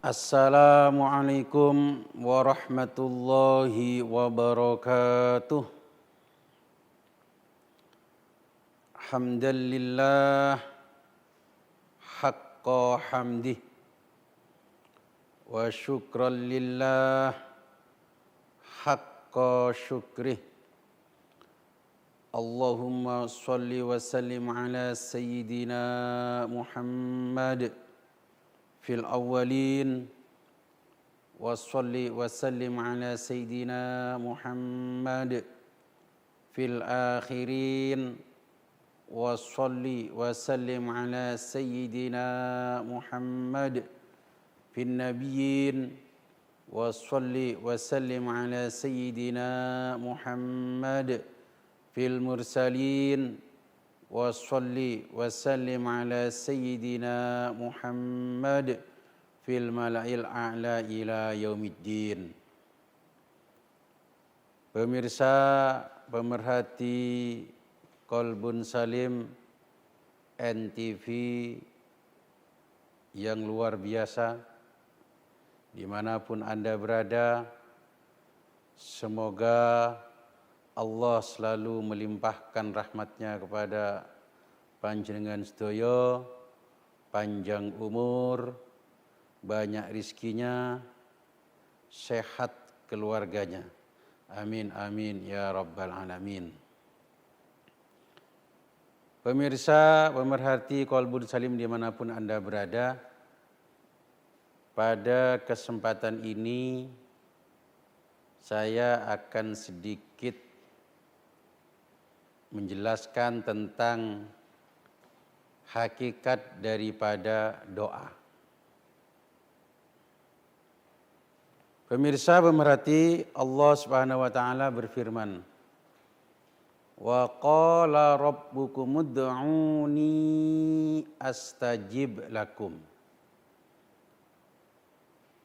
Assalamualaikum warahmatullahi wabarakatuh. Hamdalillah haqqa hamdih wa syukran lillah haqqa syukrih. Allahumma salli wa sallim ala sayyidina Muhammad fil awwalin wa salli wa sallim ala sayyidina Muhammad fil akhirin wa salli wa sallim ala sayyidina Muhammad fil nabiyyin wa salli wa sallim ala sayyidina Muhammad fil mursalin wa salli wa sallim ala sayyidina Muhammad fil mala'il a'la ila yaumiddin. Pemirsa, pemerhati Qalbun Salim NTV yang luar biasa, dimanapun Anda berada, semoga Allah selalu melimpahkan rahmatnya kepada panjenengan sedaya, panjang umur, banyak rizkinya, sehat keluarganya. Amin amin ya rabbal alamin. Pemirsa, pemerhati Qalbun Salim dimanapun Anda berada, pada kesempatan ini saya akan sedikit menjelaskan tentang hakikat daripada doa. Pemirsa, pemerhati, Allah Subhanahu wa taala berfirman, "Wa qala rabbukum ud'uni astajib lakum."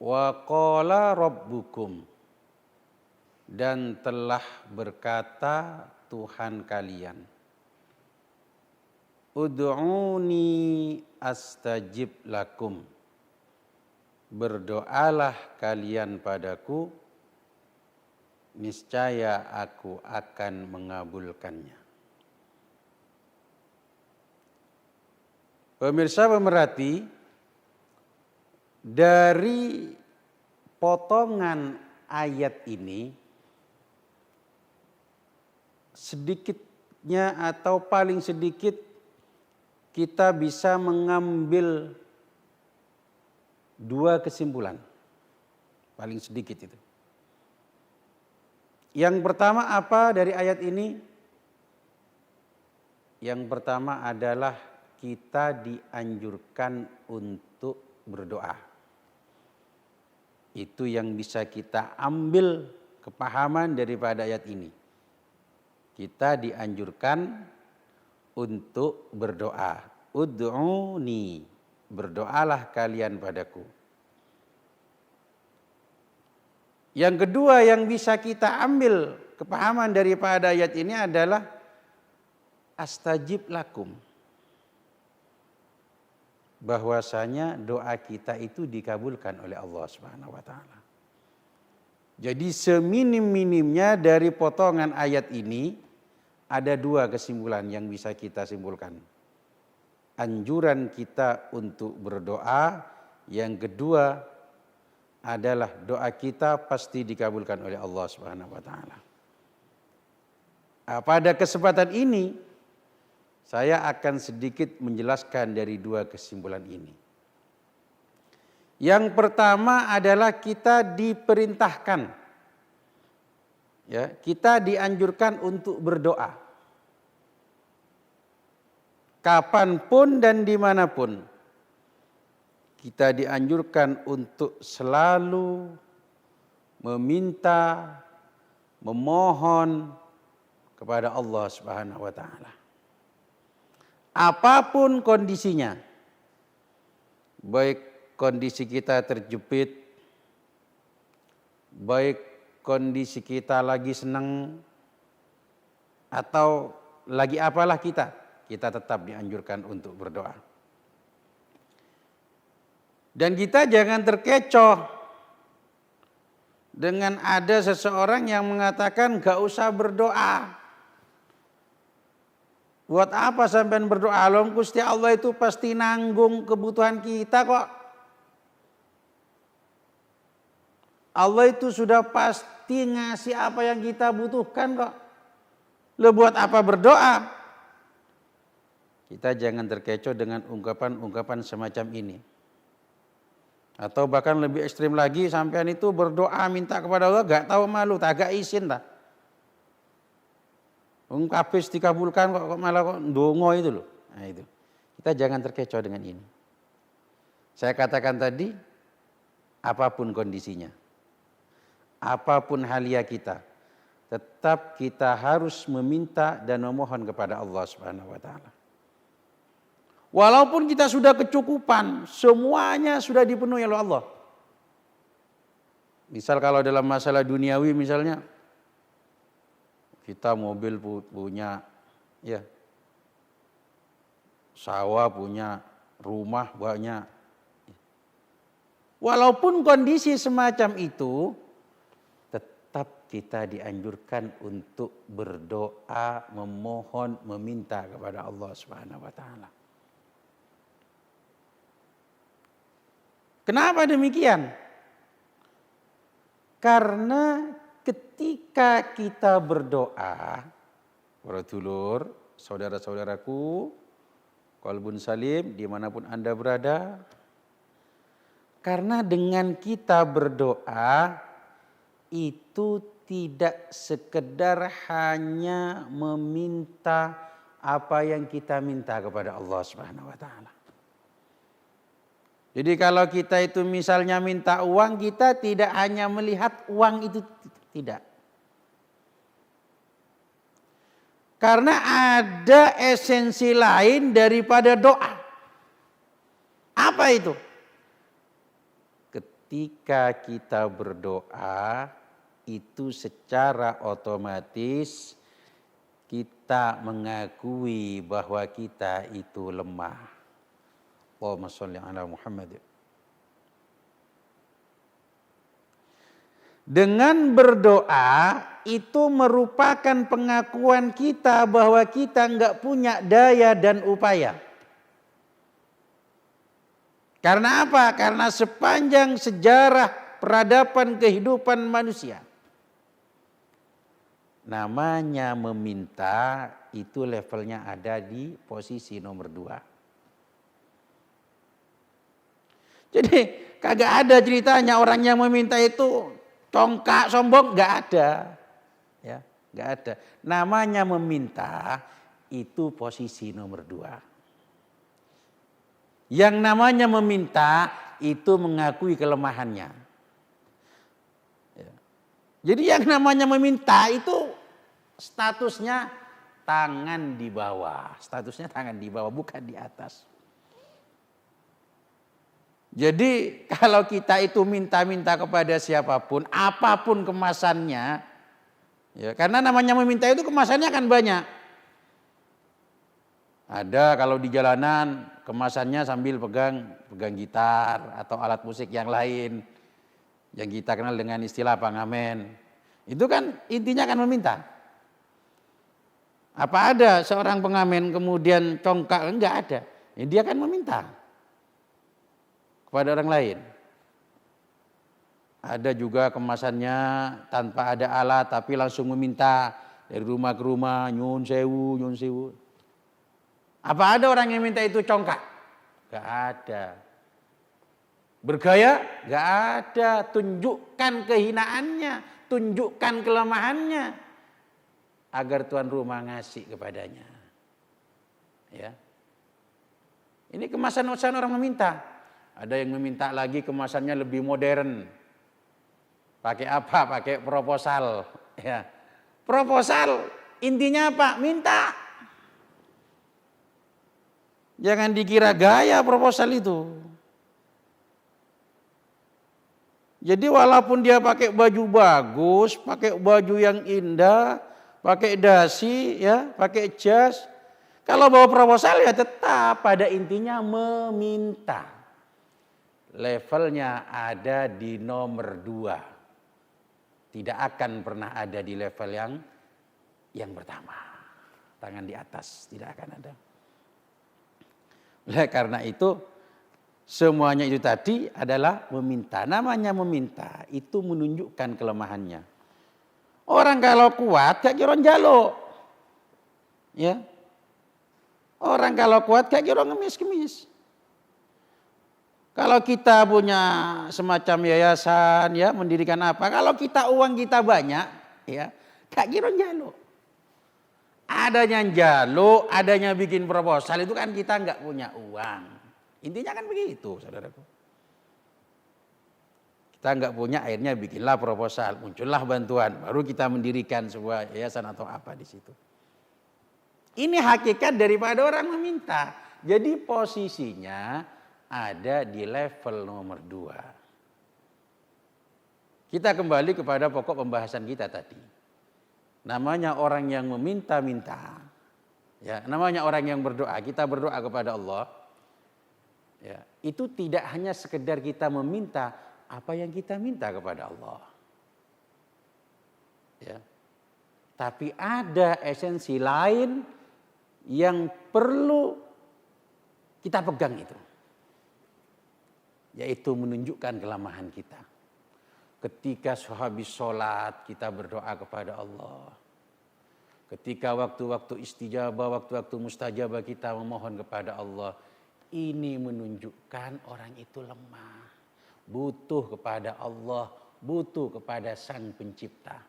Wa qala rabbukum, dan telah berkata Tuhan kalian, ud'uni astajib lakum, berdoalah kalian padaku, niscaya aku akan mengabulkannya. Pemirsa pemerhati, dari potongan ayat ini sedikitnya atau paling sedikit kita bisa mengambil dua kesimpulan. Paling sedikit itu. Yang pertama apa dari ayat ini? Yang pertama adalah kita dianjurkan untuk berdoa. Itu yang bisa kita ambil kepahaman daripada ayat ini. Kita dianjurkan untuk berdoa. Ud'uni, berdoalah kalian padaku. Yang kedua yang bisa kita ambil kepahaman daripada ayat ini adalah astajib lakum. Bahwasanya doa kita itu dikabulkan oleh Allah Subhanahu wa taala. Jadi seminim-minimnya dari potongan ayat ini ada dua kesimpulan yang bisa kita simpulkan. Anjuran kita untuk berdoa, yang kedua adalah doa kita pasti dikabulkan oleh Allah Subhanahu wa taala. Pada kesempatan ini saya akan sedikit menjelaskan dari dua kesimpulan ini. Yang pertama adalah kita diperintahkan, ya, kita dianjurkan untuk berdoa. Kapanpun dan dimanapun. Kita dianjurkan untuk selalu meminta, memohon kepada Allah Subhanahu wa taala. Apapun kondisinya. Baik kondisi kita terjepit, baik kondisi kita lagi senang, atau lagi apalah kita tetap dianjurkan untuk berdoa. Dan kita jangan terkecoh dengan ada seseorang yang mengatakan gak usah berdoa. Buat apa sampean berdoa? Loh, Gusti Allah itu pasti nanggung kebutuhan kita kok. Allah itu sudah pasti ngasih apa yang kita butuhkan kok. Loh, buat apa berdoa? Kita jangan terkecoh dengan ungkapan-ungkapan semacam ini. Atau bahkan lebih ekstrim lagi, sampean itu berdoa minta kepada Allah gak tahu malu, tak izin lah. Kabeh dikabulkan kok malah kok ndonga itu loh. Nah itu. Kita jangan terkecoh dengan ini. Saya katakan tadi, apapun kondisinya, apapun halia kita, tetap kita harus meminta dan memohon kepada Allah Subhanahu wa taala. Walaupun kita sudah kecukupan, semuanya sudah dipenuhi oleh Allah. Misal kalau dalam masalah duniawi misalnya, kita mobil punya, ya, sawah punya, rumah banyak. Walaupun kondisi semacam itu, tetap kita dianjurkan untuk berdoa, memohon, meminta kepada Allah Subhanahu wa taala. Kenapa demikian? Karena ketika kita berdoa, para dulur, saudara-saudaraku, qalbun salim dimanapun Anda berada, karena dengan kita berdoa itu tidak sekedar hanya meminta apa yang kita minta kepada Allah Subhanahu wa taala. Jadi kalau kita itu misalnya minta uang, kita tidak hanya melihat uang itu, tidak. Karena ada esensi lain daripada doa. Apa itu? Ketika kita berdoa, itu secara otomatis kita mengakui bahwa kita itu lemah. Allahumma sholli ala Muhammad. Dengan berdoa itu merupakan pengakuan kita bahwa kita enggak punya daya dan upaya. Karena apa? Karena sepanjang sejarah peradaban kehidupan manusia, namanya meminta itu levelnya ada di posisi nomor 2. Jadi kagak ada ceritanya orang yang meminta itu congkak sombong, nggak ada, ya, nggak ada. Namanya meminta itu posisi nomor 2. Yang namanya meminta itu mengakui kelemahannya. Ya. Jadi yang namanya meminta itu statusnya tangan di bawah, bukan di atas. Jadi kalau kita itu minta-minta kepada siapapun, apapun kemasannya, ya, karena namanya meminta itu kemasannya kan banyak. Ada kalau di jalanan kemasannya sambil pegang gitar atau alat musik yang lain, yang kita kenal dengan istilah pangamen. Itu kan intinya kan meminta. Apa ada seorang pengamen kemudian congkak? Enggak ada. Ya, dia kan meminta kepada orang lain. Ada juga kemasannya tanpa ada alat tapi langsung meminta dari rumah ke rumah, nyun sewu. Apa ada orang yang minta itu congkak? Gak ada. Bergaya? Gak ada. Tunjukkan kehinaannya, tunjukkan kelemahannya agar tuan rumah ngasih kepadanya. Ya. Ini kemasan-kemasan orang meminta. Ada yang meminta lagi kemasannya lebih modern. Pakai apa? Pakai proposal. Ya. Proposal intinya apa? Minta. Jangan dikira gaya proposal itu. Jadi walaupun dia pakai baju bagus, pakai baju yang indah, pakai dasi, ya, pakai jas, kalau bawa proposal ya tetap pada intinya meminta. levelnya ada di nomor 2. Tidak akan pernah ada di level yang pertama. Tangan di atas tidak akan ada. Oleh karena itu semuanya itu tadi adalah meminta. Namanya meminta itu menunjukkan kelemahannya. Orang kalau kuat gak kira njaluk. Ya. Orang kalau kuat gak kira ngemis-kemis. Kalau kita punya semacam yayasan ya, mendirikan apa, kalau kita uang kita banyak ya, gak kira njaluk. Adanya njaluk, adanya bikin proposal itu kan kita nggak punya uang. Intinya kan begitu, saudaraku. Kita nggak punya, akhirnya bikinlah proposal, muncullah bantuan, baru kita mendirikan sebuah yayasan atau apa di situ. Ini hakikat daripada orang meminta. Jadi posisinya ada di level nomor 2. Kita kembali kepada pokok pembahasan kita tadi. Namanya orang yang meminta-minta. Ya, namanya orang yang berdoa. Kita berdoa kepada Allah. Ya, itu tidak hanya sekedar kita meminta apa yang kita minta kepada Allah. Ya. Tapi ada esensi lain yang perlu kita pegang itu. Yaitu menunjukkan kelemahan kita. Ketika habis sholat kita berdoa kepada Allah. Ketika waktu-waktu istijabah, waktu-waktu mustajabah kita memohon kepada Allah. Ini menunjukkan orang itu lemah. Butuh kepada Allah, butuh kepada Sang Pencipta.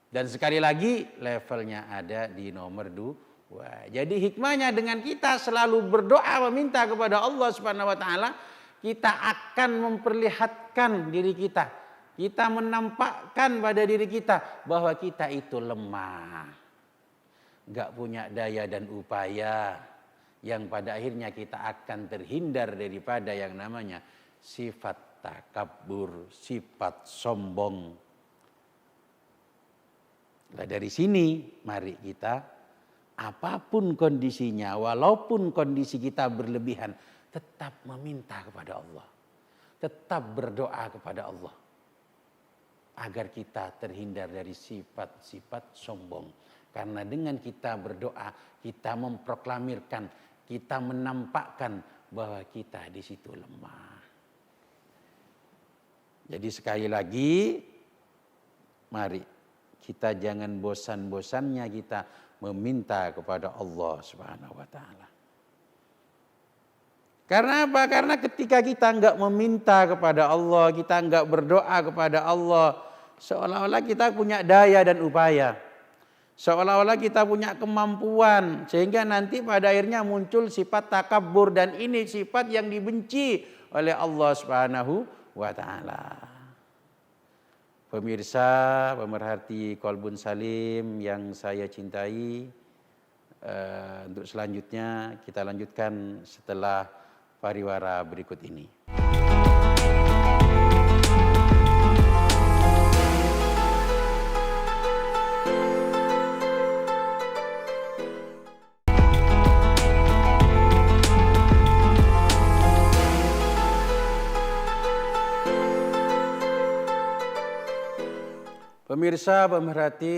Dan sekali lagi levelnya ada di nomor 2. Jadi hikmahnya dengan kita selalu berdoa meminta kepada Allah Subhanahu wa taala, kita akan memperlihatkan diri kita. Kita menampakkan pada diri kita bahwa kita itu lemah. Gak punya daya dan upaya. Yang pada akhirnya kita akan terhindar daripada yang namanya sifat takabur, sifat sombong. Nah dari sini mari kita apapun kondisinya, walaupun kondisi kita berlebihan, tetap meminta kepada Allah. Tetap berdoa kepada Allah. Agar kita terhindar dari sifat-sifat sombong. Karena dengan kita berdoa, kita memproklamirkan, kita menampakkan bahwa kita di situ lemah. Jadi sekali lagi, mari kita jangan bosan-bosannya kita meminta kepada Allah Subhanahu wa taala. Karena apa? Karena ketika kita enggak meminta kepada Allah, kita enggak berdoa kepada Allah, seolah-olah kita punya daya dan upaya. Seolah-olah kita punya kemampuan, sehingga nanti pada akhirnya muncul sifat takabur, dan ini sifat yang dibenci oleh Allah Subhanahu wa taala. Pemirsa, pemerhati Kolbun Salim yang saya cintai, untuk selanjutnya kita lanjutkan setelah pariwara berikut ini. Pemirsa, pemerhati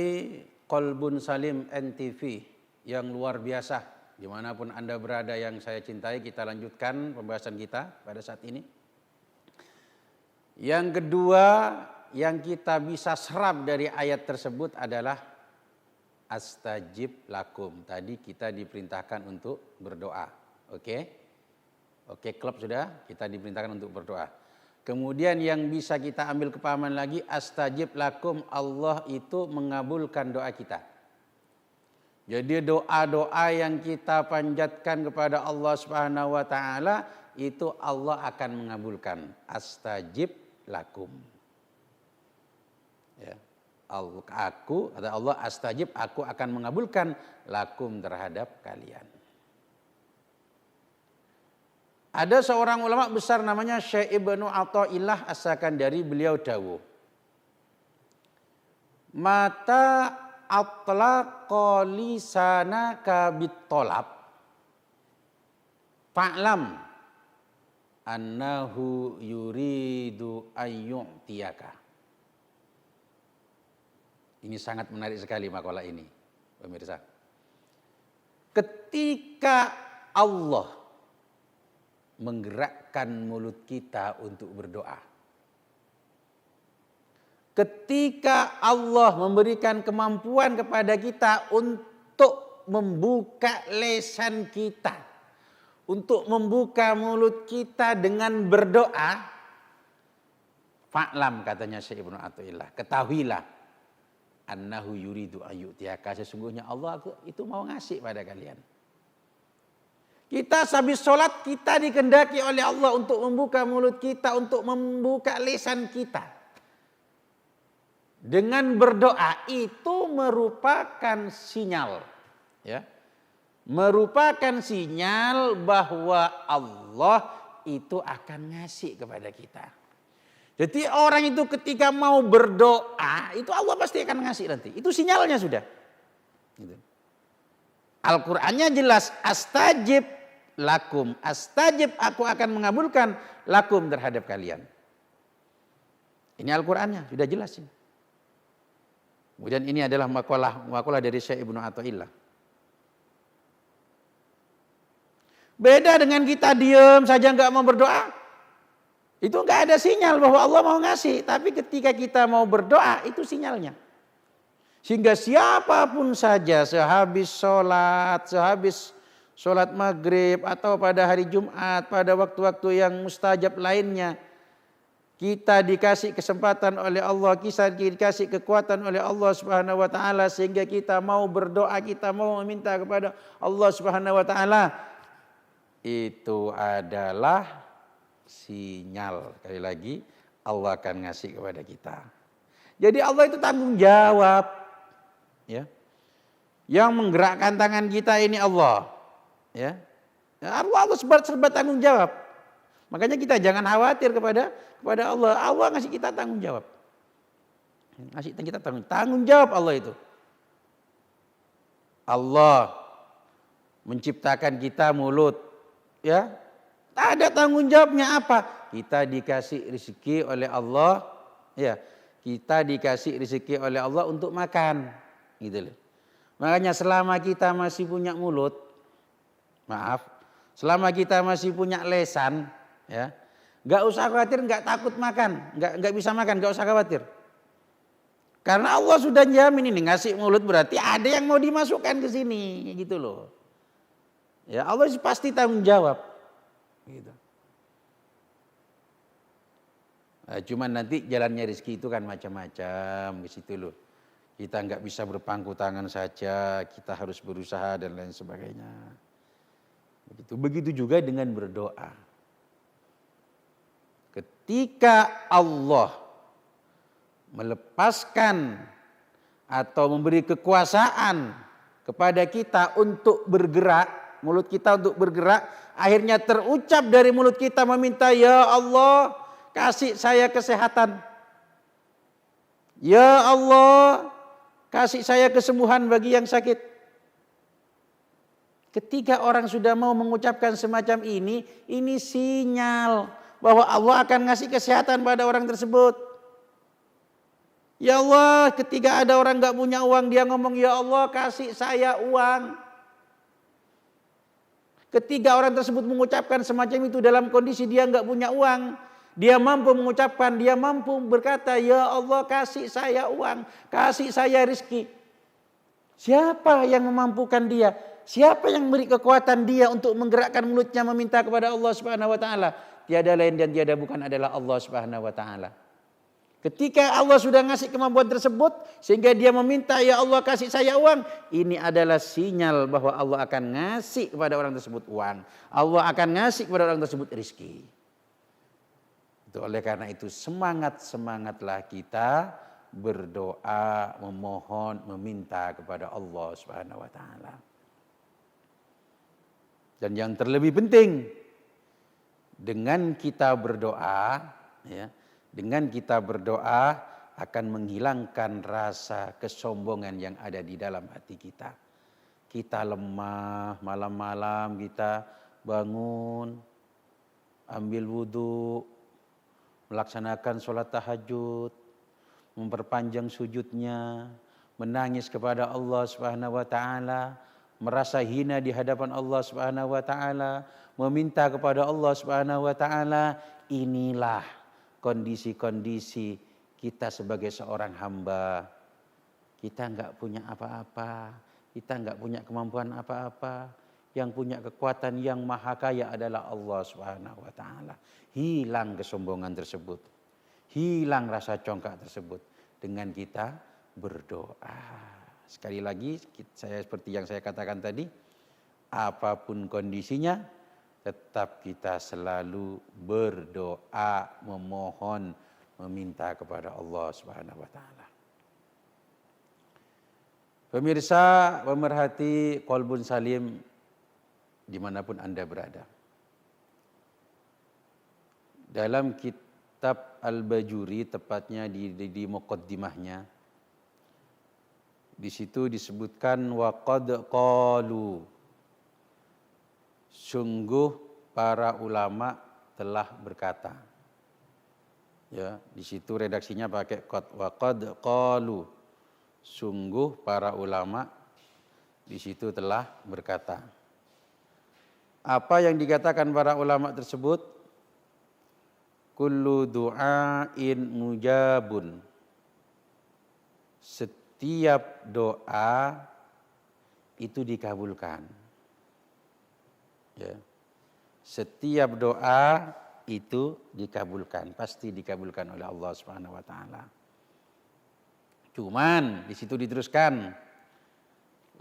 Kolbun Salim NTV yang luar biasa. Dimanapun Anda berada yang saya cintai, kita lanjutkan pembahasan kita pada saat ini. Yang kedua yang kita bisa serap dari ayat tersebut adalah astajib lakum. Tadi kita diperintahkan untuk berdoa. Oke, klub sudah, kita diperintahkan untuk berdoa. Kemudian yang bisa kita ambil kepahaman lagi, astajib lakum, Allah itu mengabulkan doa kita. Jadi doa-doa yang kita panjatkan kepada Allah Subhanahu wa taala itu Allah akan mengabulkan. Astajib lakum. Ya. Allah astajib, aku akan mengabulkan lakum terhadap kalian. Ada seorang ulama besar namanya Syekh Ibnu Athaillah As-Sakandari, beliau dawuh, mata atlaqa lisanaka bitolab fa'lam annahu yuridu ayyu'tiyaka. Ini sangat menarik sekali makalah ini, pemirsa. Ketika Allah menggerakkan mulut kita untuk berdoa, ketika Allah memberikan kemampuan kepada kita untuk membuka lisan kita, untuk membuka mulut kita dengan berdoa, fa'lam katanya Syekh Ibnu Athaillah, ketahuilah annahu yuridu ayyu'tiyaka, sesungguhnya Allah itu mau ngasih pada kalian. Kita habis sholat, kita dikehendaki oleh Allah untuk membuka mulut kita, untuk membuka lisan kita dengan berdoa. Itu merupakan sinyal, ya, merupakan sinyal bahwa Allah itu akan ngasih kepada kita. Jadi orang itu ketika mau berdoa, itu Allah pasti akan ngasih nanti. Itu sinyalnya sudah. Gitu. Al-Qur'annya jelas, astajib lakum, astajib, aku akan mengabulkan lakum terhadap kalian. Ini Al-Qur'annya sudah jelas. Kemudian ini adalah makalah dari Syekh Ibnu Athaillah. Beda dengan kita diam saja nggak mau berdoa. Itu nggak ada sinyal bahwa Allah mau ngasih. Tapi ketika kita mau berdoa, itu sinyalnya. Sehingga siapapun saja sehabis sholat maghrib atau pada hari Jumat, pada waktu-waktu yang mustajab lainnya, kita dikasih kesempatan oleh Allah, kita dikasih kekuatan oleh Allah Subhanahu wa taala sehingga kita mau berdoa, kita mau meminta kepada Allah Subhanahu wa taala. Itu adalah sinyal, sekali lagi, Allah akan ngasih kepada kita. Jadi Allah itu tanggung jawab, ya. Yang menggerakkan tangan kita ini Allah, ya. Allah serba tanggung jawab. Makanya kita jangan khawatir kepada Allah. Allah ngasih kita tanggung jawab. Ngasih kita tanggung jawab Allah itu. Allah menciptakan kita mulut, ya. Ada tanggung jawabnya apa? Kita dikasih rezeki oleh Allah, ya. Kita dikasih rezeki oleh Allah untuk makan, gitu loh. Makanya selama kita masih punya mulut, selama kita masih punya lesan, ya, nggak usah khawatir, nggak takut makan, nggak bisa makan, nggak usah khawatir. Karena Allah sudah jamin ini, ngasih mulut berarti ada yang mau dimasukkan ke sini, gitu loh. Ya, Allah pasti tanggung jawab. Gitu. Nah, cuman nanti jalannya rezeki itu kan macam-macam, di situ loh. Kita nggak bisa berpangku tangan saja, kita harus berusaha dan lain sebagainya. Begitu juga dengan berdoa. Ketika Allah melepaskan atau memberi kekuasaan kepada kita untuk bergerak, mulut kita untuk bergerak, akhirnya terucap dari mulut kita meminta, ya Allah kasih saya kesehatan. Ya Allah kasih saya kesembuhan bagi yang sakit. Ketika orang sudah mau mengucapkan semacam ini sinyal bahwa Allah akan ngasih kesehatan pada orang tersebut. Ya Allah, ketika ada orang gak punya uang, dia ngomong, ya Allah kasih saya uang. Ketika orang tersebut mengucapkan semacam itu dalam kondisi dia nggak punya uang, dia mampu mengucapkan, dia mampu berkata, ya Allah kasih saya uang, kasih saya rezeki. Siapa yang memampukan dia? Siapa yang memberi kekuatan dia untuk menggerakkan mulutnya meminta kepada Allah Subhanahu wa taala? Tiada lain dan tiada bukan adalah Allah Subhanahu wa taala. Ketika Allah sudah ngasih kemampuan tersebut sehingga dia meminta, ya Allah kasih saya uang, ini adalah sinyal bahwa Allah akan ngasih kepada orang tersebut uang. Allah akan ngasih kepada orang tersebut rezeki. Itu oleh karena itu semangatlah kita berdoa, memohon, meminta kepada Allah Subhanahu wa taala. Dan yang terlebih penting, dengan kita berdoa, ya, dengan kita berdoa akan menghilangkan rasa kesombongan yang ada di dalam hati kita. Kita lemah, malam-malam kita bangun, ambil wudhu, melaksanakan sholat tahajud, memperpanjang sujudnya, menangis kepada Allah Subhanahu wa taala, merasa hina di hadapan Allah Subhanahu wa taala, meminta kepada Allah Subhanahu wa taala. Inilah kondisi-kondisi kita sebagai seorang hamba. Kita enggak punya apa-apa, kita enggak punya kemampuan apa-apa. Yang punya kekuatan yang maha kaya adalah Allah Subhanahu wa taala. Hilang kesombongan tersebut. Hilang rasa congkak tersebut dengan kita berdoa. Sekali lagi saya seperti yang saya katakan tadi, apapun kondisinya tetap kita selalu berdoa, memohon, meminta kepada Allah Subhanahu wa taala. Pemirsa, pemerhati Qalbun Salim dimanapun Anda berada. Dalam kitab Al-Bajuri, tepatnya di muqaddimahnya, di situ disebutkan waqad qalu, sungguh para ulama telah berkata. Ya, di situ redaksinya pakai qad, waqad qalu, sungguh para ulama di situ telah berkata. Apa yang dikatakan para ulama tersebut? Kullu du'ain mujabun. Setiap doa itu dikabulkan. Ya. Setiap doa itu dikabulkan, pasti dikabulkan oleh Allah Subhanahu wa taala. Cuman di situ diteruskan,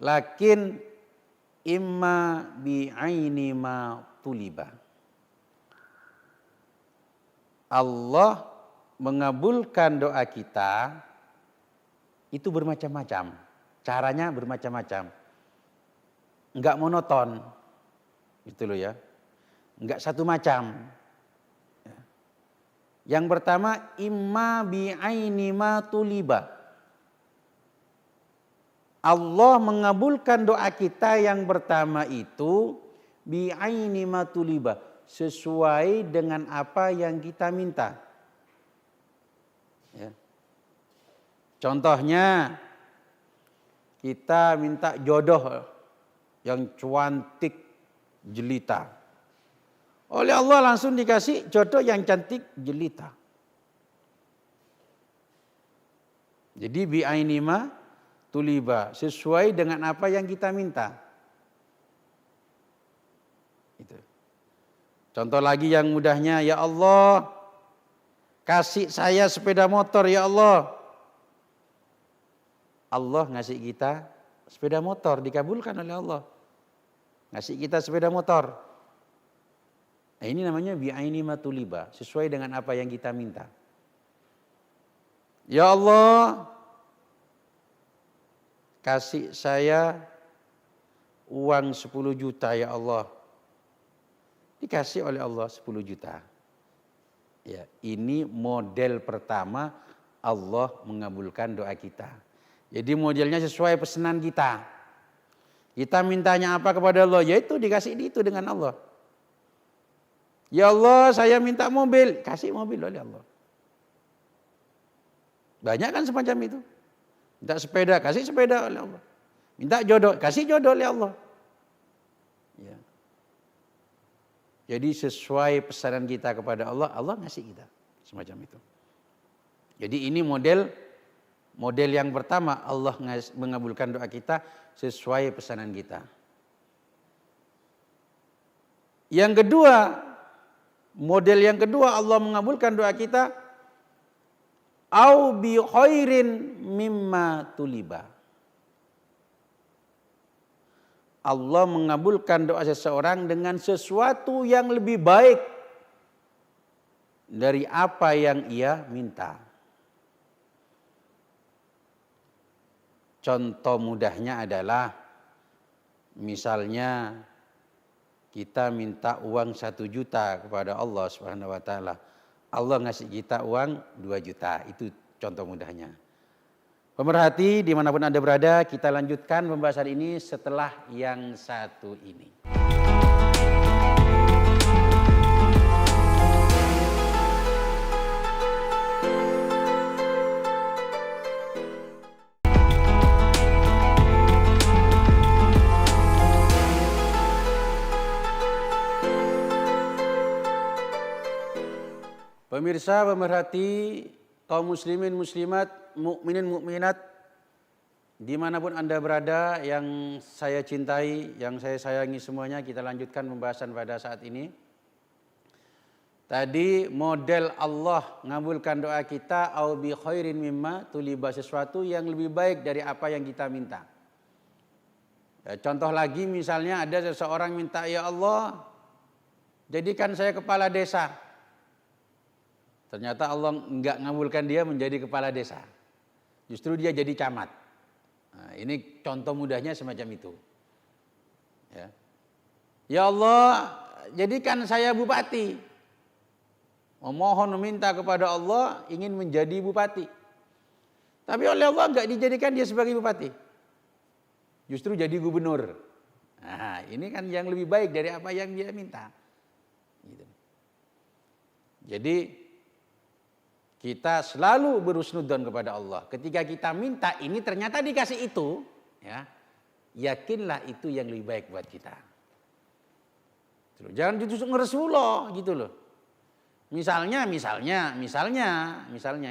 lakin imma bi'aini ma tuliba. Allah mengabulkan doa kita itu bermacam-macam. Caranya bermacam-macam. Enggak monoton. Gitu loh ya. Enggak satu macam. Yang pertama, imma bi'aini ma tuliba. Allah mengabulkan doa kita yang pertama itu bi'aini ma tuliba, sesuai dengan apa yang kita minta. Ya. Contohnya, kita minta jodoh yang cantik jelita. Oleh Allah langsung dikasih jodoh yang cantik jelita. Jadi bi'aini ma tuliba, sesuai dengan apa yang kita minta. Itu. Contoh lagi yang mudahnya, ya Allah, kasih saya sepeda motor ya Allah. Allah ngasih kita sepeda motor, dikabulkan oleh Allah. Ngasih kita sepeda motor. Nah, ini namanya bi'aini ma tuliba, sesuai dengan apa yang kita minta. Ya Allah, kasih saya uang 10 juta ya Allah. Dikasih oleh Allah 10 juta. Ya, ini model pertama Allah mengabulkan doa kita. Jadi modelnya sesuai pesanan kita. Kita mintanya apa kepada Allah, yaitu dikasih itu dengan Allah. Ya Allah, saya minta mobil, kasih mobil oleh Allah. Banyak kan semacam itu. Minta sepeda, kasih sepeda oleh Allah. Minta jodoh, kasih jodoh oleh Allah. Ya. Jadi sesuai pesanan kita kepada Allah, Allah ngasih kita. Semacam itu. Jadi ini model yang pertama, Allah mengabulkan doa kita sesuai pesanan kita. Yang kedua, model yang kedua Allah mengabulkan doa kita, au bi khairin mimma tuliba. Allah mengabulkan doa seseorang dengan sesuatu yang lebih baik dari apa yang ia minta. Contoh mudahnya adalah, misalnya kita minta uang 1 juta kepada Allah Subhanahu wa taala. Allah ngasih kita uang 2 juta. Itu contoh mudahnya. Pemerhati dimanapun Anda berada, kita lanjutkan pembahasan ini setelah yang satu ini. Pemirsa, pemerhati, kaum muslimin, muslimat, mukminin, mukminat, dimanapun Anda berada, yang saya cintai, yang saya sayangi semuanya, kita lanjutkan pembahasan pada saat ini. Tadi model Allah ngabulkan doa kita, au bi khairin mimma tuliba, sesuatu yang lebih baik dari apa yang kita minta. Ya, contoh lagi misalnya ada seseorang minta, ya Allah jadikan saya kepala desa. Ternyata Allah enggak ngabulkan dia menjadi kepala desa. Justru dia jadi camat. Nah, ini contoh mudahnya semacam itu. Ya Allah jadikan saya bupati. Memohon meminta kepada Allah ingin menjadi bupati. Tapi oleh Allah enggak dijadikan dia sebagai bupati. Justru jadi gubernur. Nah, ini kan yang lebih baik dari apa yang dia minta. Gitu. Jadi kita selalu berhusnudzon kepada Allah. Ketika kita minta ini ternyata dikasih itu, ya, yakinlah itu yang lebih baik buat kita. Jangan justru ngeresullah gitu loh. Misalnya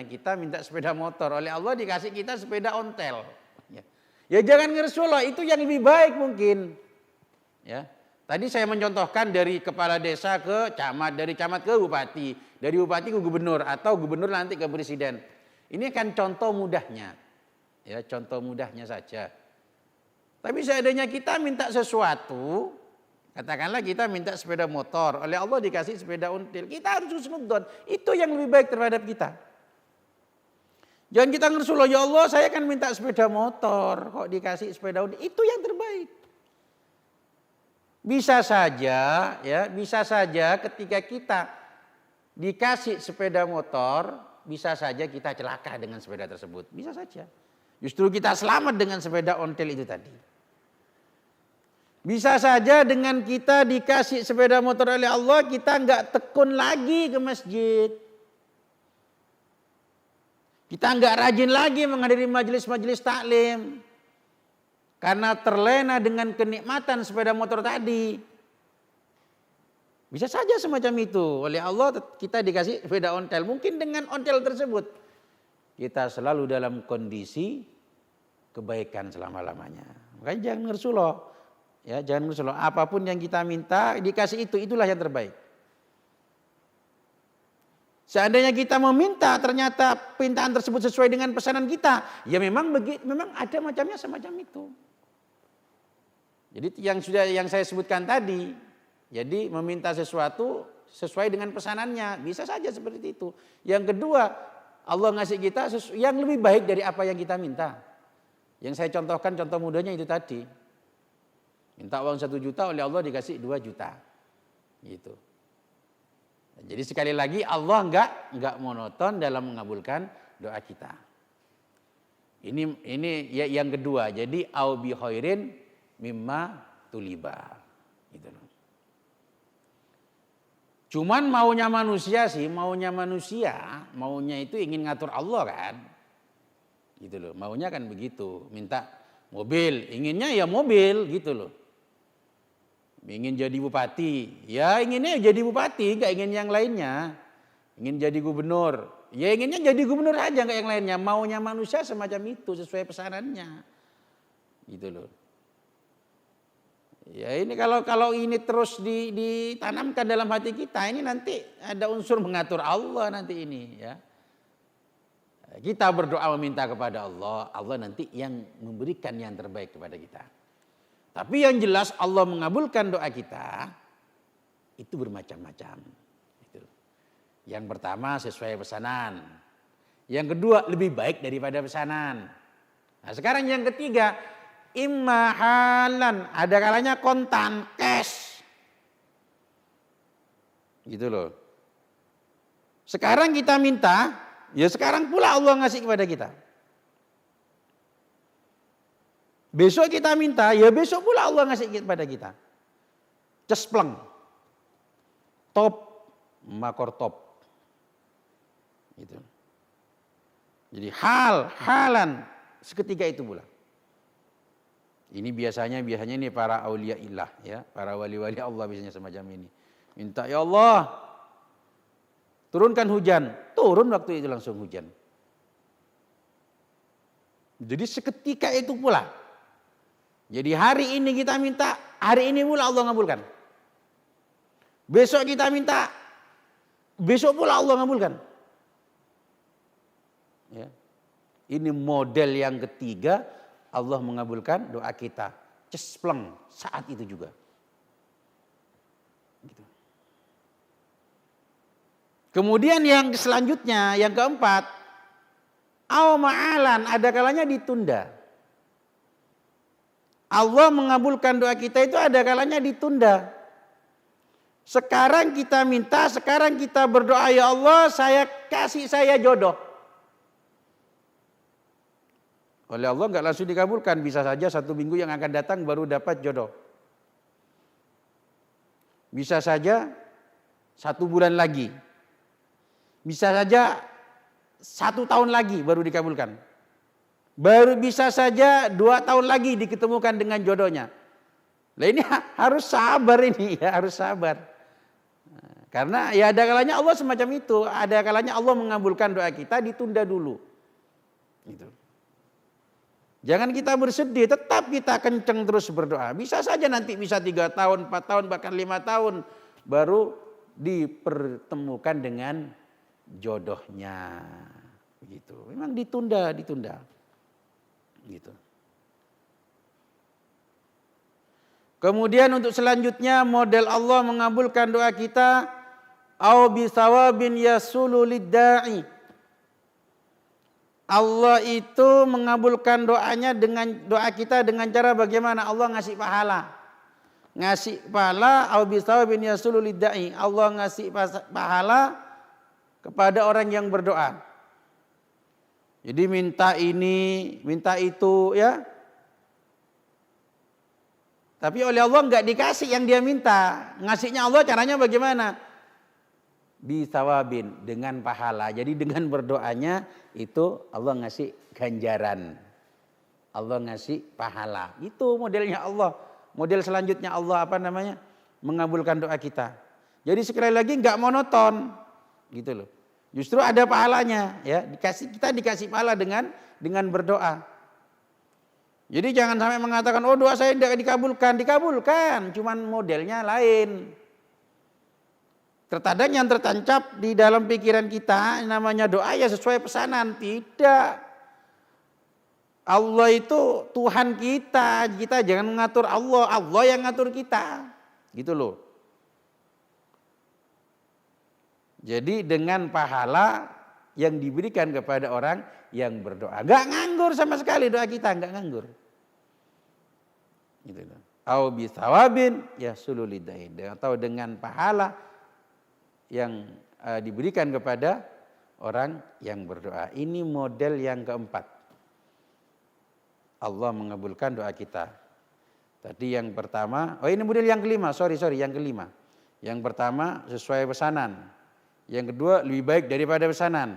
kita minta sepeda motor, oleh Allah dikasih kita sepeda ontel. Ya jangan ngeresullah, itu yang lebih baik mungkin. Ya. Tadi saya mencontohkan dari kepala desa ke camat, dari camat ke bupati, dari bupati ke gubernur, atau gubernur nanti ke presiden. Ini kan contoh mudahnya. Ya, contoh mudahnya saja. Tapi seandainya kita minta sesuatu, katakanlah kita minta sepeda motor, oleh Allah dikasih sepeda ontel, kita harus husnudzon, itu yang lebih baik terhadap kita. Jangan kita ngersul, ya Allah saya kan minta sepeda motor, kok dikasih sepeda ontel, itu yang terbaik. Bisa saja ketika kita dikasih sepeda motor, bisa saja kita celaka dengan sepeda tersebut, bisa saja. Justru kita selamat dengan sepeda ontel itu tadi. Bisa saja dengan kita dikasih sepeda motor oleh Allah, kita nggak tekun lagi ke masjid. Kita nggak rajin lagi menghadiri majelis-majelis taklim. Karena terlena dengan kenikmatan sepeda motor tadi. Bisa saja semacam itu. Oleh Allah kita dikasih sepeda ontel. Mungkin dengan ontel tersebut kita selalu dalam kondisi kebaikan selama-lamanya. Makanya jangan ngersuloh. Ya, jangan ngersuloh. Apapun yang kita minta dikasih itu, itulah yang terbaik. Seandainya kita meminta ternyata permintaan tersebut sesuai dengan pesanan kita, ya memang ada macamnya semacam itu. Jadi yang saya sebutkan tadi, jadi meminta sesuatu sesuai dengan pesanannya, bisa saja seperti itu. Yang kedua, Allah ngasih kita yang lebih baik dari apa yang kita minta. Yang saya contohkan contoh mudahnya itu tadi. Minta uang 1 juta, oleh Allah dikasih 2 juta. Gitu. Jadi sekali lagi Allah enggak monoton dalam mengabulkan doa kita. Ini ya yang kedua. Jadi au bi khairin mimma tuliba. Gitu. Cuman maunya manusia maunya itu ingin ngatur Allah kan. Gitu loh. Maunya kan begitu. Minta mobil, inginnya ya mobil gitu loh. Ingin jadi bupati, ya inginnya jadi bupati, gak ingin yang lainnya. Ingin jadi gubernur, ya inginnya jadi gubernur aja, gak yang lainnya. Maunya manusia semacam itu, sesuai pesanannya. Gitu loh. Ya ini kalau ini terus ditanamkan dalam hati kita, ini nanti ada unsur mengatur Allah nanti ini ya. Kita berdoa meminta kepada Allah, Allah nanti yang memberikan yang terbaik kepada kita. Tapi yang jelas Allah mengabulkan doa kita itu bermacam-macam. Yang pertama sesuai pesanan. Yang kedua lebih baik daripada pesanan. Nah sekarang yang ketiga imma halan. Ada kalanya kontan, cash. Gitu loh. Sekarang kita minta, ya sekarang pula Allah ngasih kepada kita. Besok kita minta, ya besok pula Allah ngasih kepada kita. Cespleng. Top, makor top. Gitu. Jadi halan, seketika itu pula. Ini biasanya ini para aulia illah ya, para wali-wali Allah biasanya semacam ini. Minta ya Allah, turunkan hujan. Turun waktu itu langsung hujan. Jadi seketika itu pula. Jadi hari ini kita minta, hari ini pula Allah ngabulkan. Besok kita minta, besok pula Allah ngabulkan. Ya. Ini model yang ketiga, Allah mengabulkan doa kita. Cespleng saat itu juga. Gitu. Kemudian yang selanjutnya, yang keempat, ma'alan, ada kalanya ditunda. Allah mengabulkan doa kita itu ada kalanya ditunda. Sekarang kita minta, sekarang kita berdoa, ya Allah kasih saya jodoh. Oleh Allah nggak langsung dikabulkan, bisa saja 1 minggu yang akan datang baru dapat jodoh. Bisa saja 1 bulan lagi. Bisa saja 1 tahun lagi baru dikabulkan. Baru bisa saja 2 tahun lagi diketemukan dengan jodohnya. Nah ini harus sabar ini ya, harus sabar. Karena ya ada kalanya Allah semacam itu, ada kalanya Allah mengabulkan doa kita ditunda dulu. Gitu. Jangan kita bersedih, tetap kita kenceng terus berdoa. Bisa saja nanti bisa 3 tahun, 4 tahun, bahkan 5 tahun baru dipertemukan dengan jodohnya. Begitu. Memang ditunda. Gitu. Kemudian untuk selanjutnya model Allah mengabulkan doa kita au bisawabin yasulu lidda'i. Allah itu mengabulkan doanya dengan doa kita dengan cara bagaimana? Allah ngasih pahala. Ngasih pahala au bisawabin yasulu lidda'i. Allah ngasih pahala kepada orang yang berdoa. Jadi minta ini, minta itu ya. Tapi oleh Allah enggak dikasih yang dia minta. Ngasihnya Allah caranya bagaimana? Bisawabin, dengan pahala. Jadi dengan berdoanya itu Allah ngasih ganjaran. Allah ngasih pahala. Itu modelnya Allah. Model selanjutnya Allah apa namanya? Mengabulkan doa kita. Jadi sekali lagi enggak monoton. Gitu loh. Justru ada pahalanya ya, kita dikasih pahala dengan berdoa. Jadi jangan sampai mengatakan oh doa saya tidak dikabulkan, cuman modelnya lain. Terkadang yang tertancap di dalam pikiran kita namanya doa ya sesuai pesanan, tidak. Allah itu Tuhan kita jangan mengatur Allah, Allah yang ngatur kita. Gitu loh. Jadi dengan pahala yang diberikan kepada orang yang berdoa. Gak nganggur sama sekali doa kita, gak nganggur. Gitu loh. Au bisawabin ya sululidain. Atau dengan pahala yang diberikan kepada orang yang berdoa. Ini model yang keempat. Allah mengabulkan doa kita. Tadi yang pertama, ini model yang kelima, yang kelima. Yang pertama sesuai pesanan. Yang kedua lebih baik daripada pesanan.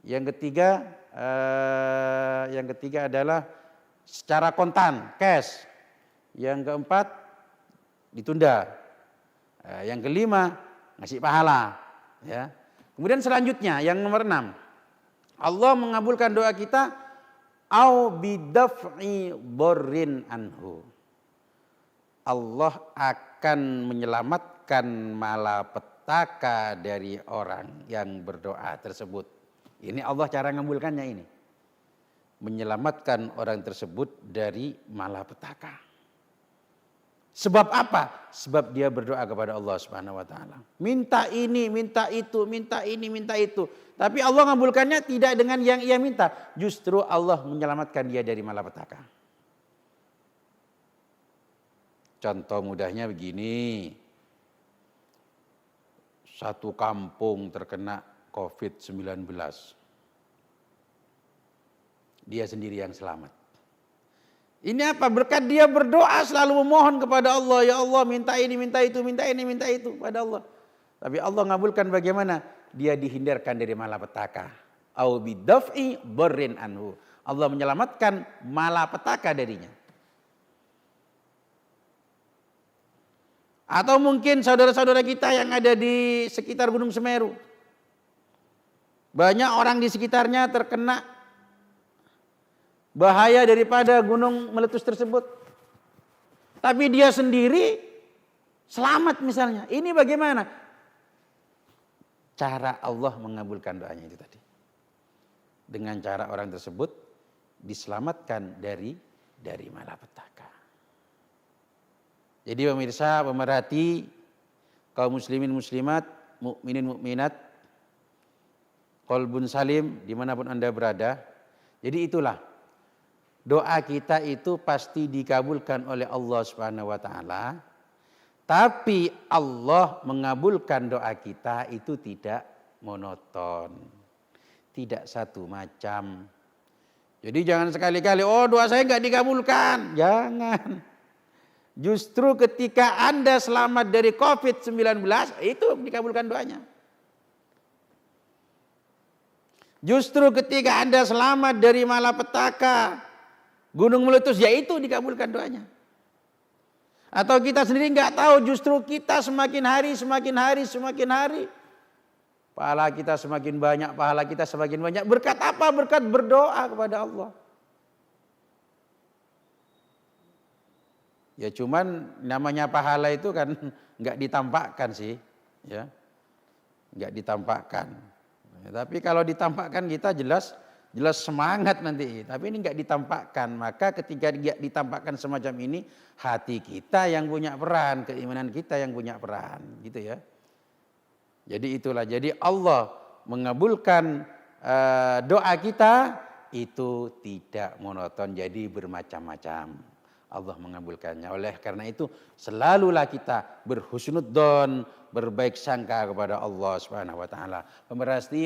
Yang ketiga adalah secara kontan, cash. Yang keempat ditunda. Yang kelima ngasih pahala. Ya. Kemudian selanjutnya yang nomor 6. Allah mengabulkan doa kita au bidaf'i borrin anhu. Allah akan menyelamatkan malapetaka dari orang yang berdoa tersebut. Ini Allah cara ngabulkannya ini. Menyelamatkan orang tersebut dari malapetaka. Sebab apa? Sebab dia berdoa kepada Allah Subhanahu wa taala. Minta ini, minta itu, minta ini, minta itu. Tapi Allah ngabulkannya tidak dengan yang ia minta. Justru Allah menyelamatkan dia dari malapetaka. Contoh mudahnya begini. Satu kampung terkena COVID-19. Dia sendiri yang selamat. Ini apa? Berkat dia berdoa selalu memohon kepada Allah. Ya Allah minta ini, minta itu, minta ini, minta itu pada Allah. Tapi Allah ngabulkan bagaimana? Dia dihindarkan dari malapetaka. Au bidaf'i barrin anhu. Allah menyelamatkan malapetaka darinya. Atau mungkin saudara-saudara kita yang ada di sekitar Gunung Semeru. Banyak orang di sekitarnya terkena bahaya daripada gunung meletus tersebut. Tapi dia sendiri selamat misalnya. Ini bagaimana? Cara Allah mengabulkan doanya itu tadi. Dengan cara orang tersebut diselamatkan dari malapetaka. Jadi pemirsa, pemerhati, kaum muslimin muslimat, mukminin mukminat, qalbun salim dimanapun Anda berada. Jadi itulah doa kita itu pasti dikabulkan oleh Allah Subhanahu wa taala. Tapi Allah mengabulkan doa kita itu tidak monoton. Tidak satu macam. Jadi jangan sekali-kali, oh doa saya enggak dikabulkan. Jangan. Justru ketika Anda selamat dari COVID-19, itu dikabulkan doanya. Justru ketika Anda selamat dari malapetaka, gunung meletus, ya itu dikabulkan doanya. Atau kita sendiri nggak tahu, justru kita semakin hari, pahala kita semakin banyak. Berkat apa? Berkat berdoa kepada Allah. Ya cuman namanya pahala itu kan nggak ditampakkan sih, ya nggak ditampakkan. Tapi kalau ditampakkan kita jelas semangat nanti. Tapi ini nggak ditampakkan. Maka ketika ditampakkan semacam ini, hati kita yang punya peran, keimanan kita yang punya peran, gitu ya. Jadi itulah. Jadi Allah mengabulkan doa kita itu tidak monoton. Jadi bermacam-macam. Allah mengabulkannya. Oleh karena itu selalulah kita berhusnudzon, berbaik sangka kepada Allah Subhanahu wa taala. Pemerhati,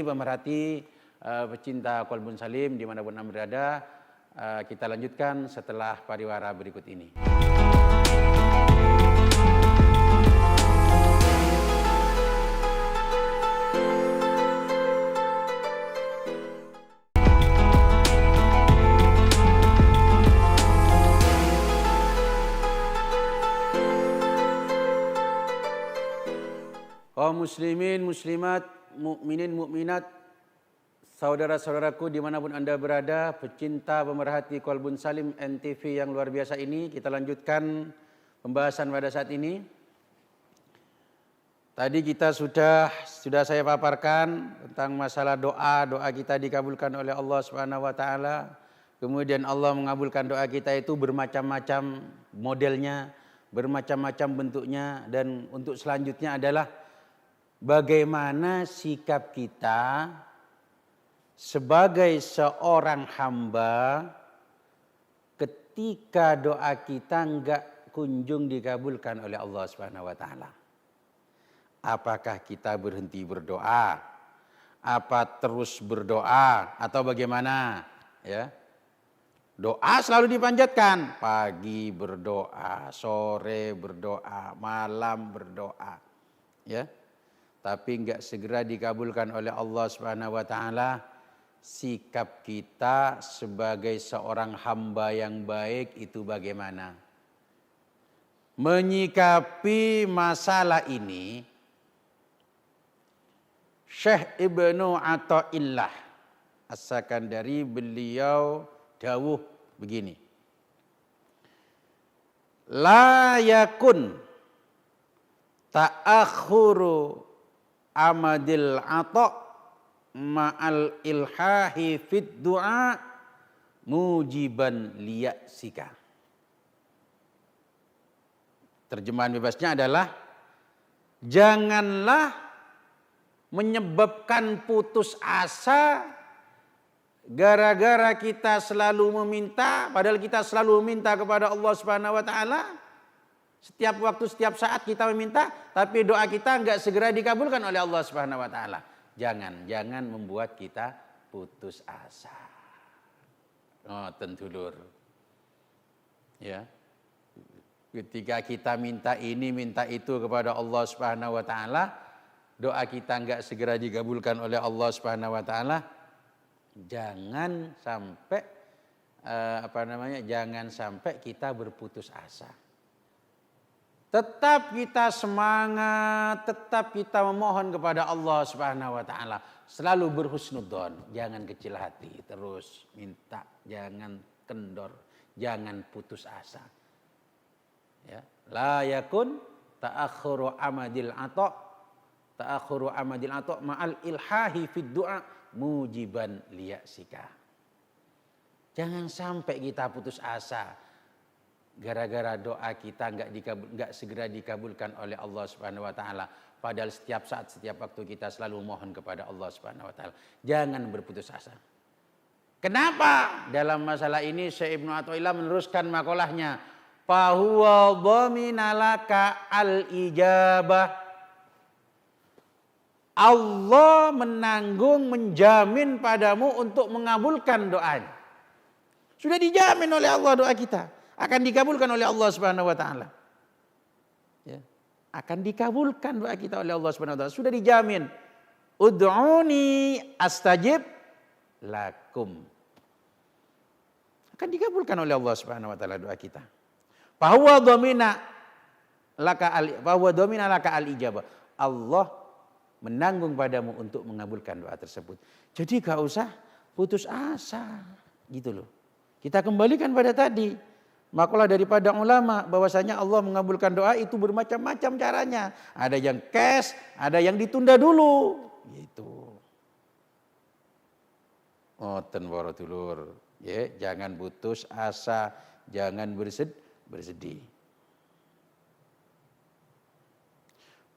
pecinta Qalbun Salim dimanapun Anda berada, kita lanjutkan setelah pariwara berikut ini. Kaum muslimin, muslimat, mukminin, mukminat, saudara-saudaraku dimanapun Anda berada, pecinta pemerhati Qalbun Salim NTV yang luar biasa ini, kita lanjutkan pembahasan pada saat ini. Tadi kita sudah saya paparkan tentang masalah doa kita dikabulkan oleh Allah Subhanahu wa taala. Kemudian Allah mengabulkan doa kita itu bermacam-macam modelnya, bermacam-macam bentuknya, dan untuk selanjutnya adalah bagaimana sikap kita sebagai seorang hamba ketika doa kita enggak kunjung dikabulkan oleh Allah Subhanahu wa taala. Apakah kita berhenti berdoa? Apa terus berdoa atau bagaimana? Ya. Doa selalu dipanjatkan, pagi berdoa, sore berdoa, malam berdoa. Ya. Tapi enggak segera dikabulkan oleh Allah Subhanahu wa taala. Sikap kita sebagai seorang hamba yang baik itu bagaimana? Menyikapi masalah ini, Syekh Ibnu Athaillah As-Sakandari beliau dawuh begini. La yakun ta'akhuru amadil ata' ma'al ilhahi fid du'a mujiban liya'sika. Terjemahan bebasnya adalah janganlah menyebabkan putus asa gara-gara kita selalu meminta, padahal kita selalu meminta kepada Allah Subhanahu wa taala. Setiap waktu, setiap saat kita meminta, tapi doa kita enggak segera dikabulkan oleh Allah Subhanahu wa taala. Jangan membuat kita putus asa. Oh, tentulur. Ya. Ketika kita minta ini, minta itu kepada Allah Subhanahu wa taala, doa kita enggak segera dikabulkan oleh Allah Subhanahu wa taala, jangan sampai jangan sampai kita berputus asa. Tetap kita semangat, tetap kita memohon kepada Allah Subhanahu wa taala. selalu berhusnudzon, jangan kecil hati, terus minta, jangan kendor, jangan putus asa. Ya, la yakun ta'akhuru amadil ata ma'al ilhahi fid du'a mujiban liyasika. Jangan sampai kita putus asa gara-gara doa kita enggak segera dikabulkan oleh Allah Subhanahu wa taala. Padahal setiap saat, setiap waktu kita selalu mohon kepada Allah Subhanahu wa taala. Jangan berputus asa. Kenapa? Dalam masalah ini Syekh Ibnu Athaillah meneruskan makalahnya, fahuwa dhaminalaka al-ijabah. Allah menanggung, menjamin padamu untuk mengabulkan doanya. Sudah dijamin oleh Allah doa kita akan dikabulkan oleh Allah Subhanahu wa taala. Ya. Akan dikabulkan doa kita oleh Allah Subhanahu wa taala. Sudah dijamin. Ud'uni astajib lakum. Akan dikabulkan oleh Allah Subhanahu wa taala doa kita. Fahuwa dhamina laka al-ijabah. Allah menanggung padamu untuk mengabulkan doa tersebut. Jadi gak usah putus asa, gitu loh. Kita kembalikan pada tadi, makalah daripada ulama bahwasanya Allah mengabulkan doa itu bermacam-macam caranya. Ada yang cash, ada yang ditunda dulu, gitu. Ngoten para dulur, ya, jangan putus asa, jangan bersedih.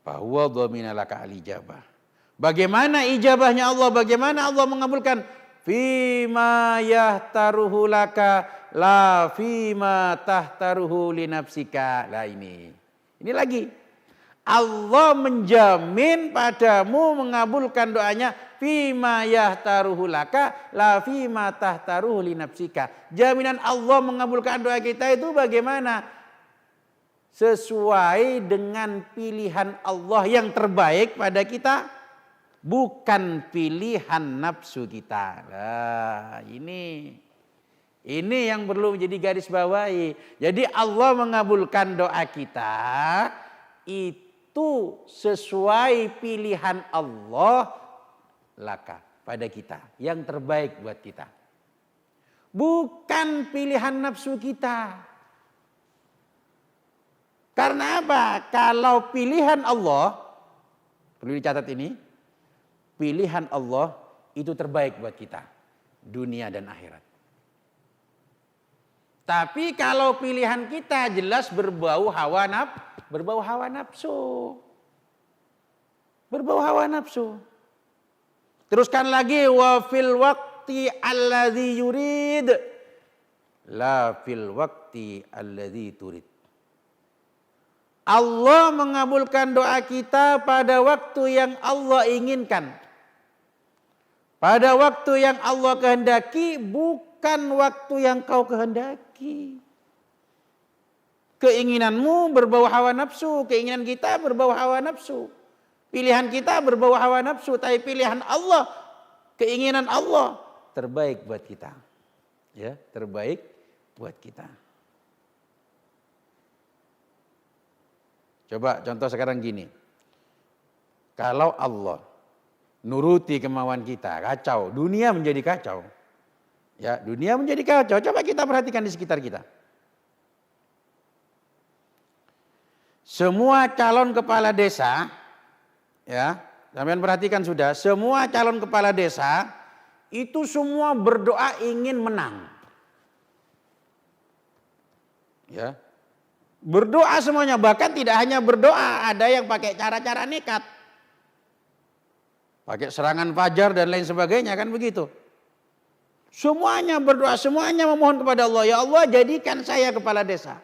Bahwa dhamina laka al-ijabah. Bagaimana ijabahnya Allah? Bagaimana Allah mengabulkan? Fima yahtaruhu laka la fima tahtaruhu li nafsika. Lah ini lagi. Allah menjamin padamu mengabulkan doanya fima yahtaruhu laka la fima tahtaruhu li nafsika. Jaminan Allah mengabulkan doa kita itu bagaimana? Sesuai dengan pilihan Allah yang terbaik pada kita, bukan pilihan nafsu kita. Nah, ini yang perlu menjadi garis bawahi. Jadi Allah mengabulkan doa kita itu sesuai pilihan Allah laka pada kita, yang terbaik buat kita. Bukan pilihan nafsu kita. Karena apa? Kalau pilihan Allah, perlu dicatat ini, pilihan Allah itu terbaik buat kita, dunia dan akhirat. Tapi kalau pilihan kita jelas berbau hawa nafsu. Berbau hawa nafsu. Teruskan lagi, wa fil waqti alladzi yurid la fil waqti alladzi turid. Allah mengabulkan doa kita pada waktu yang Allah inginkan. Pada waktu yang Allah kehendaki, bukan waktu yang kau kehendaki. Keinginanmu berbau hawa nafsu, keinginan kita berbau hawa nafsu. Pilihan kita berbau hawa nafsu, tapi pilihan Allah, keinginan Allah terbaik buat kita. Ya, terbaik buat kita. Coba contoh sekarang gini. Kalau Allah nuruti kemauan kita, kacau, dunia menjadi kacau. Ya, dunia menjadi kacau. Coba kita perhatikan di sekitar kita. Semua calon kepala desa, ya, sampean perhatikan sudah, semua calon kepala desa itu semua berdoa ingin menang. Ya. Berdoa semuanya, bahkan tidak hanya berdoa, ada yang pakai cara-cara nekat. Pakai serangan fajar dan lain sebagainya, kan begitu. Semuanya berdoa, semuanya memohon kepada Allah, ya Allah jadikan saya kepala desa.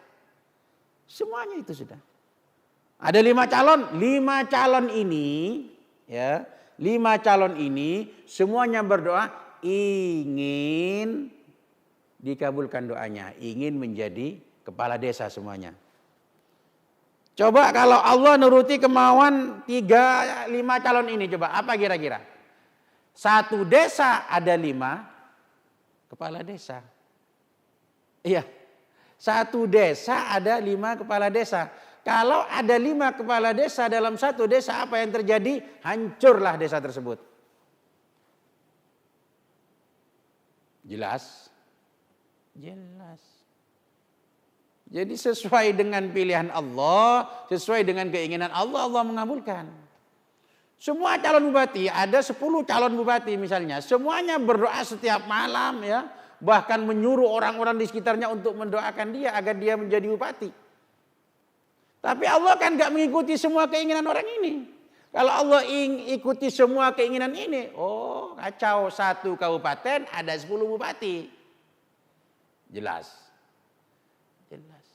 Semuanya itu sudah. Ada 5 calon, 5 calon ini, ya, 5 calon ini semuanya berdoa ingin dikabulkan doanya, ingin menjadi kepala desa semuanya. Coba kalau Allah nuruti kemauan 5 calon ini, coba apa kira-kira? Satu desa ada 5 kepala desa. Iya, satu desa ada 5 kepala desa. Kalau ada 5 kepala desa dalam satu desa, apa yang terjadi? Hancurlah desa tersebut. Jelas? Jelas. Jadi sesuai dengan pilihan Allah, sesuai dengan keinginan Allah, Allah mengabulkan. Semua calon bupati, ada 10 calon bupati misalnya, semuanya berdoa setiap malam ya, bahkan menyuruh orang-orang di sekitarnya untuk mendoakan dia agar dia menjadi bupati. Tapi Allah kan gak mengikuti semua keinginan orang ini. Kalau Allah ikuti semua keinginan ini, oh kacau, satu kabupaten ada 10 bupati. Jelas. Jelas.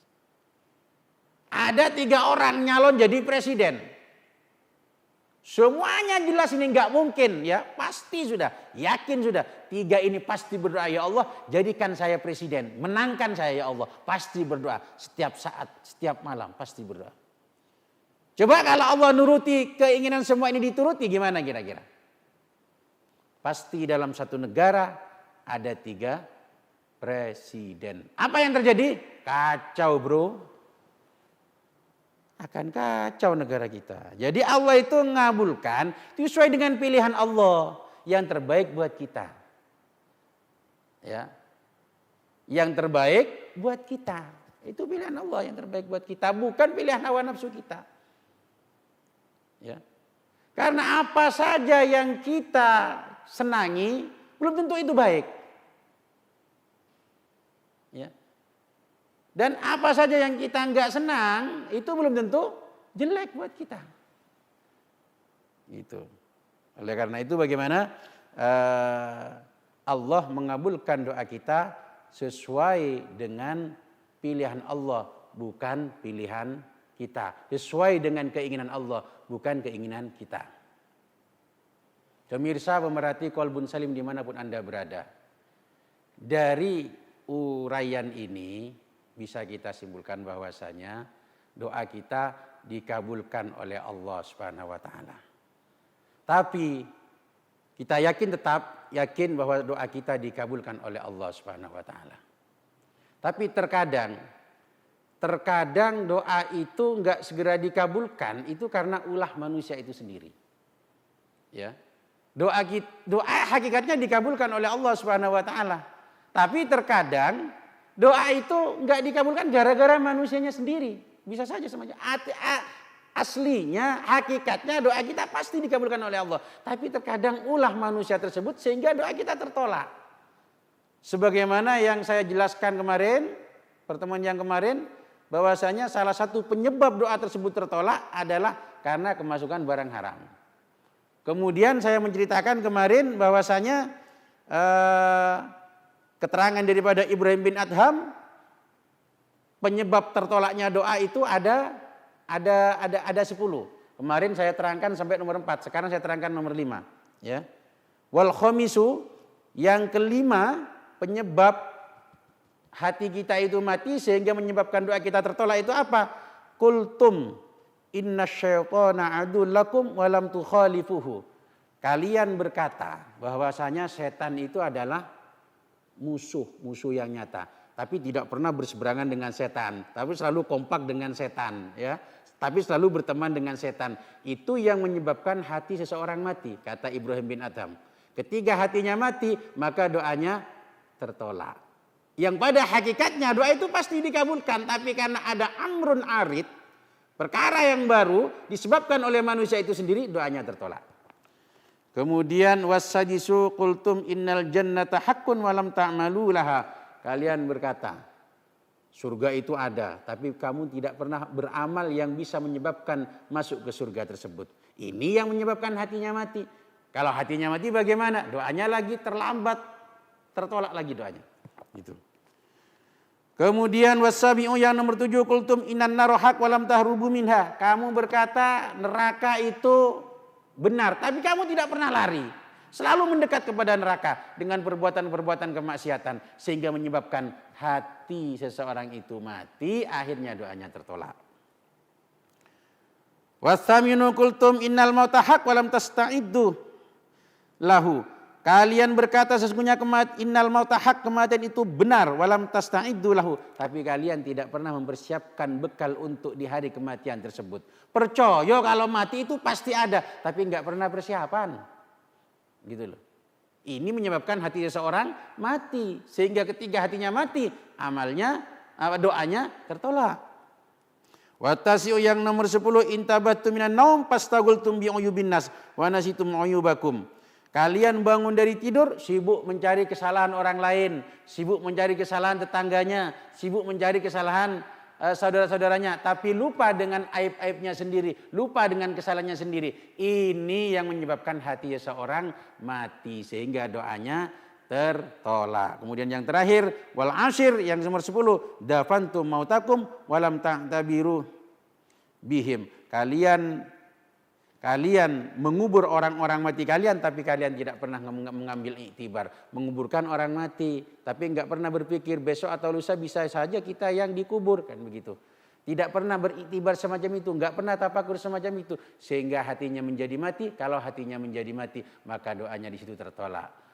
Ada 3 orang nyalon jadi presiden. Semuanya jelas ini nggak mungkin ya, pasti sudah, yakin sudah. 3 ini pasti berdoa, ya Allah jadikan saya presiden, menangkan saya ya Allah. Pasti berdoa, setiap saat, setiap malam pasti berdoa. Coba kalau Allah nuruti keinginan semua ini dituruti gimana kira-kira? Pasti dalam satu negara ada 3 presiden. Apa yang terjadi? Kacau bro. Akan kacau negara kita. Jadi Allah itu mengabulkan sesuai dengan pilihan Allah yang terbaik buat kita. Ya. Yang terbaik buat kita. Itu pilihan Allah yang terbaik buat kita, bukan pilihan hawa nafsu kita. Ya. Karena apa saja yang kita senangi belum tentu itu baik. Ya. Dan apa saja yang kita nggak senang itu belum tentu jelek buat kita. Gitu. Oleh karena itu bagaimana Allah mengabulkan doa kita sesuai dengan pilihan Allah, bukan pilihan kita. Sesuai dengan keinginan Allah, bukan keinginan kita. Pemirsa pemerhati Qalbun Salim dimanapun Anda berada. Dari uraian ini bisa kita simpulkan bahwasanya doa kita dikabulkan oleh Allah Subhanahu wa taala. Tapi kita tetap yakin bahwa doa kita dikabulkan oleh Allah Subhanahu wa taala. Tapi terkadang doa itu enggak segera dikabulkan itu karena ulah manusia itu sendiri. Ya. Doa hakikatnya dikabulkan oleh Allah Subhanahu wa taala. Tapi terkadang doa itu enggak dikabulkan gara-gara manusianya sendiri. Bisa saja semuanya. Aslinya, hakikatnya doa kita pasti dikabulkan oleh Allah. Tapi terkadang ulah manusia tersebut sehingga doa kita tertolak. Sebagaimana yang saya jelaskan kemarin, pertemuan yang kemarin, bahwasanya salah satu penyebab doa tersebut tertolak adalah karena kemasukan barang haram. Kemudian saya menceritakan kemarin bahwasanya keterangan daripada Ibrahim bin Adham, penyebab tertolaknya doa itu ada 10. Kemarin saya terangkan sampai nomor 4, sekarang saya terangkan nomor 5. Ya. Wal khamisu, yang kelima, penyebab hati kita itu mati sehingga menyebabkan doa kita tertolak itu apa? Kultum innasyaitana adul lakum walam tukhalifuhu. Kalian berkata bahwasanya setan itu adalah musuh yang nyata, tapi tidak pernah berseberangan dengan setan, tapi selalu kompak dengan setan, ya. Tapi selalu berteman dengan setan. Itu yang menyebabkan hati seseorang mati, kata Ibrahim bin Adham. Ketika hatinya mati, maka doanya tertolak. Yang pada hakikatnya doa itu pasti dikabulkan, tapi karena ada amrun arid, perkara yang baru disebabkan oleh manusia itu sendiri, doanya tertolak. Kemudian wasadisu qultum innal jannata haqqun wa lam ta'malu laha. Kalian berkata, surga itu ada, tapi kamu tidak pernah beramal yang bisa menyebabkan masuk ke surga tersebut. Ini yang menyebabkan hatinya mati. Kalau hatinya mati bagaimana? Doanya lagi terlambat, tertolak lagi doanya. Gitu. Kemudian wasabi'u yang nomor 7 qultum innan nar haq wa lam tahrubu minha. Kamu berkata neraka itu benar, tapi kamu tidak pernah lari. Selalu mendekat kepada neraka dengan perbuatan-perbuatan kemaksiatan sehingga menyebabkan hati seseorang itu mati, akhirnya doanya tertolak. Wasaminu qultum innal mauta haq wa lam tasta'iddu lahu. Kalian berkata sesungguhnya innal mauta haq, kematian itu benar, walam tasta'iddu lahu, tapi kalian tidak pernah mempersiapkan bekal untuk di hari kematian tersebut. Percaya kalau mati itu pasti ada, tapi enggak pernah persiapan. Gitu loh. Ini menyebabkan hati seseorang mati. Sehingga ketika hatinya mati, doanya tertolak. Watasiu yang nomor 10, intabatu minan naum pastagultum bi'uyubin nas wa nasitum uyubakum. Kalian bangun dari tidur, sibuk mencari kesalahan orang lain, sibuk mencari kesalahan tetangganya, sibuk mencari kesalahan saudara-saudaranya, tapi lupa dengan aib-aibnya sendiri, lupa dengan kesalahannya sendiri. Ini yang menyebabkan hati seseorang mati sehingga doanya tertolak. Kemudian yang terakhir, wal ashir yang nomor 10, dafantum mautakum walam ta'tabiru bihim. Kalian mengubur orang-orang mati kalian, tapi kalian tidak pernah mengambil iktibar. Menguburkan orang mati, tapi enggak pernah berpikir besok atau lusa bisa saja kita yang dikubur, kan begitu. Tidak pernah beriktibar semacam itu, enggak pernah tafakur semacam itu, sehingga hatinya menjadi mati. Kalau hatinya menjadi mati, maka doanya di situ tertolak.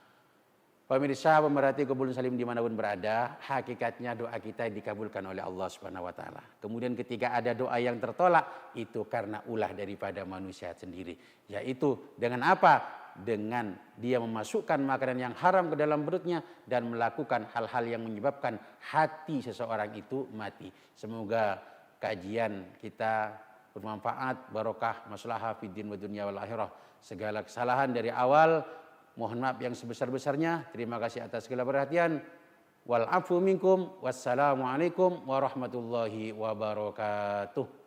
Pemirsa pemerhati Qaulun Salim dimanapun berada, hakikatnya doa kita dikabulkan oleh Allah Subhanahu Wa Taala. Kemudian ketika ada doa yang tertolak, itu karena ulah daripada manusia sendiri. Yaitu dengan apa? Dengan dia memasukkan makanan yang haram ke dalam perutnya dan melakukan hal-hal yang menyebabkan hati seseorang itu mati. Semoga kajian kita bermanfaat, barokah, maslahah fid din wa dunya wal akhirah. Segala kesalahan dari awal mohon maaf yang sebesar-besarnya. Terima kasih atas segala perhatian. Wal afu minkum. Wassalamualaikum warahmatullahi wabarakatuh.